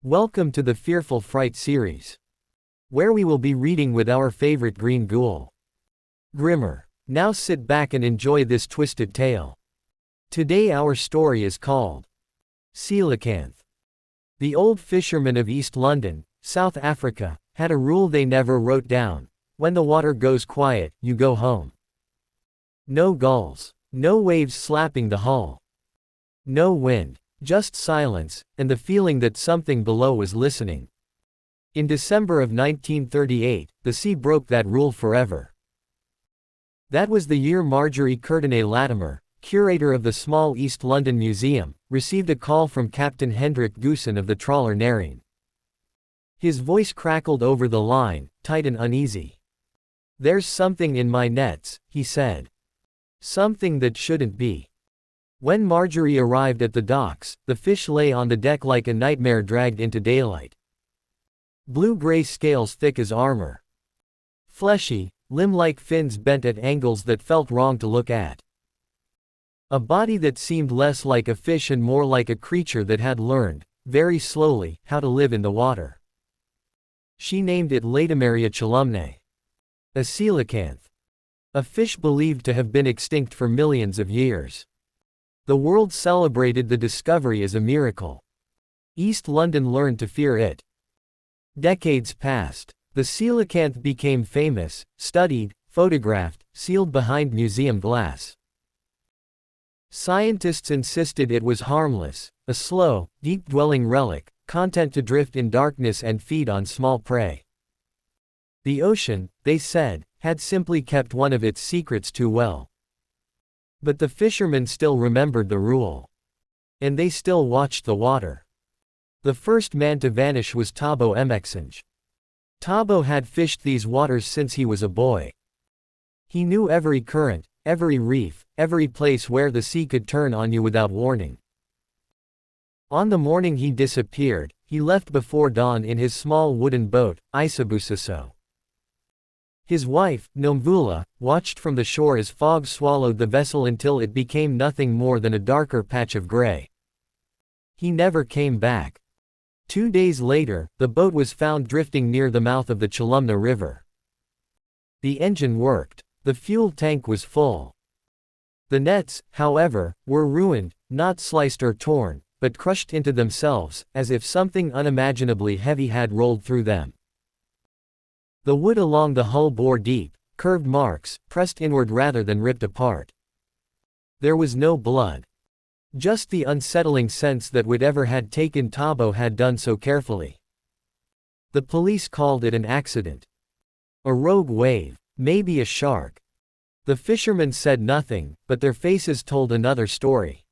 Welcome to the Fearful Fright series, where we will be reading with our favorite green ghoul, Grimmer. Now sit back and enjoy this twisted tale. Today our story is called Coelacanth. The old fishermen of East London, South Africa, had a rule they never wrote down: when the water goes quiet, you go home. No gulls, no waves slapping the hull, no wind, just silence, and the feeling that something below was listening. In December of 1938, the sea broke that rule forever. That was the year Marjorie Courtenay-Latimer, curator of the small East London Museum, received a call from Captain Hendrik Goosen of the trawler Nerine. His voice crackled over the line, tight and uneasy. "There's something in my nets," he said. "Something that shouldn't be." When Marjorie arrived at the docks, the fish lay on the deck like a nightmare dragged into daylight. Blue-gray scales thick as armor. Fleshy, limb-like fins bent at angles that felt wrong to look at. A body that seemed less like a fish and more like a creature that had learned, very slowly, how to live in the water. She named it Latimeria chelumnae. A coelacanth. A fish believed to have been extinct for millions of years. The world celebrated the discovery as a miracle. East London learned to fear it. Decades passed. The coelacanth became famous, studied, photographed, sealed behind museum glass. Scientists insisted it was harmless, a slow, deep-dwelling relic, content to drift in darkness and feed on small prey. The ocean, they said, had simply kept one of its secrets too well. But the fishermen still remembered the rule. And they still watched the water. The first man to vanish was Thabo Mbeksinge. Thabo had fished these waters since he was a boy. He knew every current, every reef, every place where the sea could turn on you without warning. On the morning he disappeared, he left before dawn in his small wooden boat, Isabusiso. His wife, Nomvula, watched from the shore as fog swallowed the vessel until it became nothing more than a darker patch of gray. He never came back. 2 days later, the boat was found drifting near the mouth of the Chelumna River. The engine worked. The fuel tank was full. The nets, however, were ruined, not sliced or torn, but crushed into themselves, as if something unimaginably heavy had rolled through them. The wood along the hull bore deep, curved marks, pressed inward rather than ripped apart. There was no blood. Just the unsettling sense that whatever had taken Thabo had done so carefully. The police called it an accident. A rogue wave, maybe a shark. The fishermen said nothing, but their faces told another story.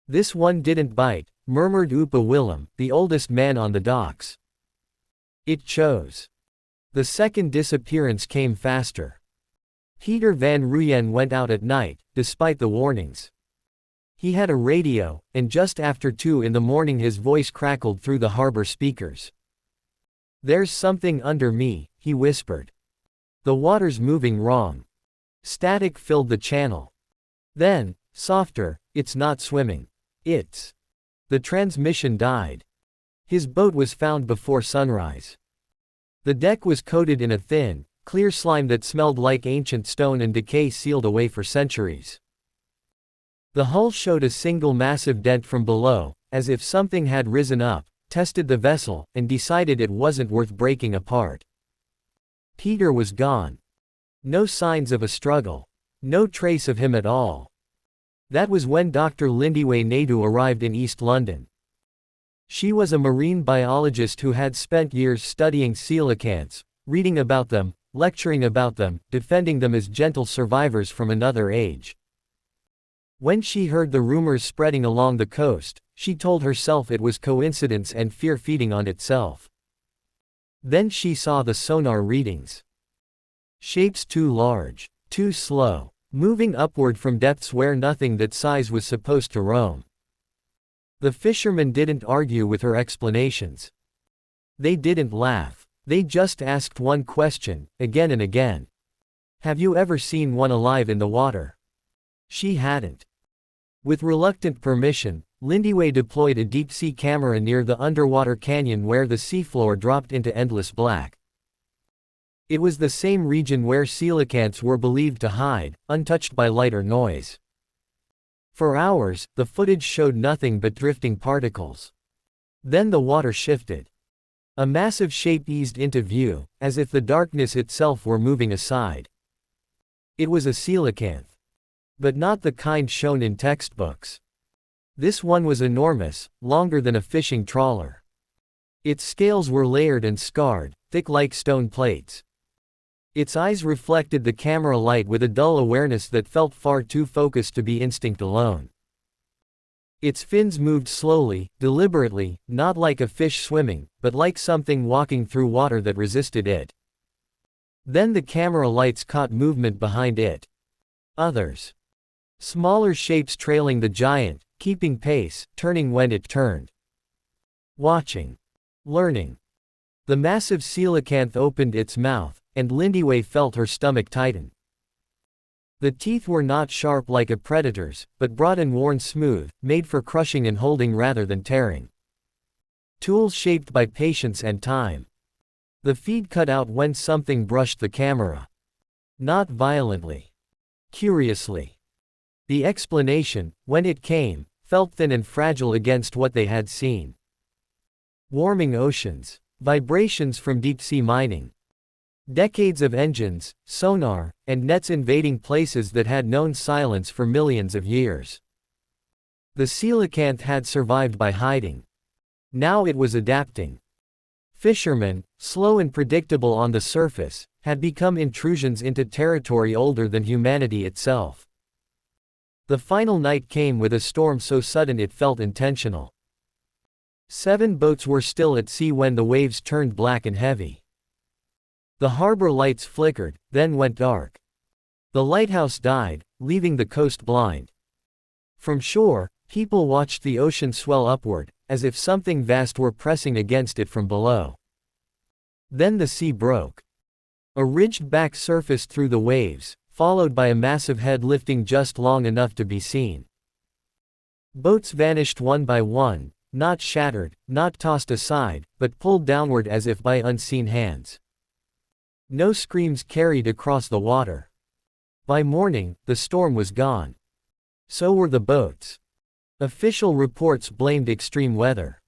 "This one didn't bite," murmured Upa Willem, the oldest man on the docks. "It chose." The second disappearance came faster. Peter van Rooyen went out at night, despite the warnings. He had a radio, and just after 2 in the morning his voice crackled through the harbor speakers. "There's something under me," he whispered. "The water's moving wrong." Static filled the channel. Then, softer, "It's not swimming. It's..." The transmission died. His boat was found before sunrise. The deck was coated in a thin, clear slime that smelled like ancient stone and decay sealed away for centuries. The hull showed a single massive dent from below, as if something had risen up, tested the vessel, and decided it wasn't worth breaking apart. Peter was gone. No signs of a struggle. No trace of him at all. That was when Dr. Lindiwe Naidu arrived in East London. She was a marine biologist who had spent years studying coelacanths, reading about them, lecturing about them, defending them as gentle survivors from another age. When she heard the rumors spreading along the coast, she told herself it was coincidence and fear feeding on itself. Then she saw the sonar readings. Shapes too large, too slow, moving upward from depths where nothing that size was supposed to roam. The fishermen didn't argue with her explanations. They didn't laugh. They just asked one question, again and again. "Have you ever seen one alive in the water?" She hadn't. With reluctant permission, Lindyway deployed a deep-sea camera near the underwater canyon where the seafloor dropped into endless black. It was the same region where coelacanths were believed to hide, untouched by light or noise. For hours, the footage showed nothing but drifting particles. Then the water shifted. A massive shape eased into view, as if the darkness itself were moving aside. It was a coelacanth. But not the kind shown in textbooks. This one was enormous, longer than a fishing trawler. Its scales were layered and scarred, thick like stone plates. Its eyes reflected the camera light with a dull awareness that felt far too focused to be instinct alone. Its fins moved slowly, deliberately, not like a fish swimming, but like something walking through water that resisted it. Then the camera lights caught movement behind it. Others. Smaller shapes trailing the giant, keeping pace, turning when it turned. Watching. Learning. The massive coelacanth opened its mouth, and Lindyway felt her stomach tighten. The teeth were not sharp like a predator's, but broad and worn smooth, made for crushing and holding rather than tearing. Tools shaped by patience and time. The feed cut out when something brushed the camera. Not violently. Curiously. The explanation, when it came, felt thin and fragile against what they had seen. Warming oceans. Vibrations from deep-sea mining. Decades of engines, sonar, and nets invading places that had known silence for millions of years. The coelacanth had survived by hiding. Now it was adapting. Fishermen, slow and predictable on the surface, had become intrusions into territory older than humanity itself. The final night came with a storm so sudden it felt intentional. 7 boats were still at sea when the waves turned black and heavy. The harbor lights flickered, then went dark. The lighthouse died, leaving the coast blind. From shore, people watched the ocean swell upward, as if something vast were pressing against it from below. Then the sea broke. A ridged back surfaced through the waves, followed by a massive head lifting just long enough to be seen. Boats vanished one by one, not shattered, not tossed aside, but pulled downward as if by unseen hands. No screams carried across the water. By morning, the storm was gone. So were the boats. Official reports blamed extreme weather.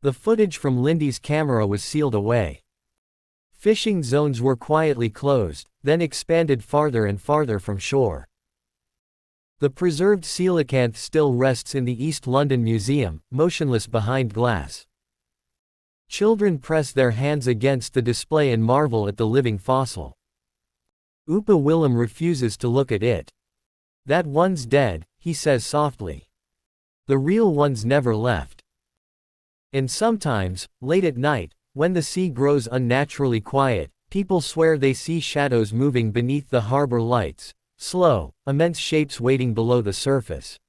The footage from Lindy's camera was sealed away. Fishing zones were quietly closed, then expanded farther and farther from shore. The preserved coelacanth still rests in the East London Museum, motionless behind glass. Children press their hands against the display and marvel at the living fossil. Upa Willem refuses to look at it. "That one's dead," he says softly. "The real one's never left." And sometimes, late at night, when the sea grows unnaturally quiet, people swear they see shadows moving beneath the harbor lights, slow, immense shapes waiting below the surface.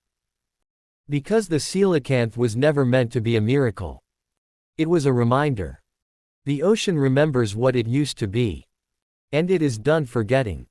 Because the coelacanth was never meant to be a miracle. It was a reminder. The ocean remembers what it used to be. And it is done forgetting.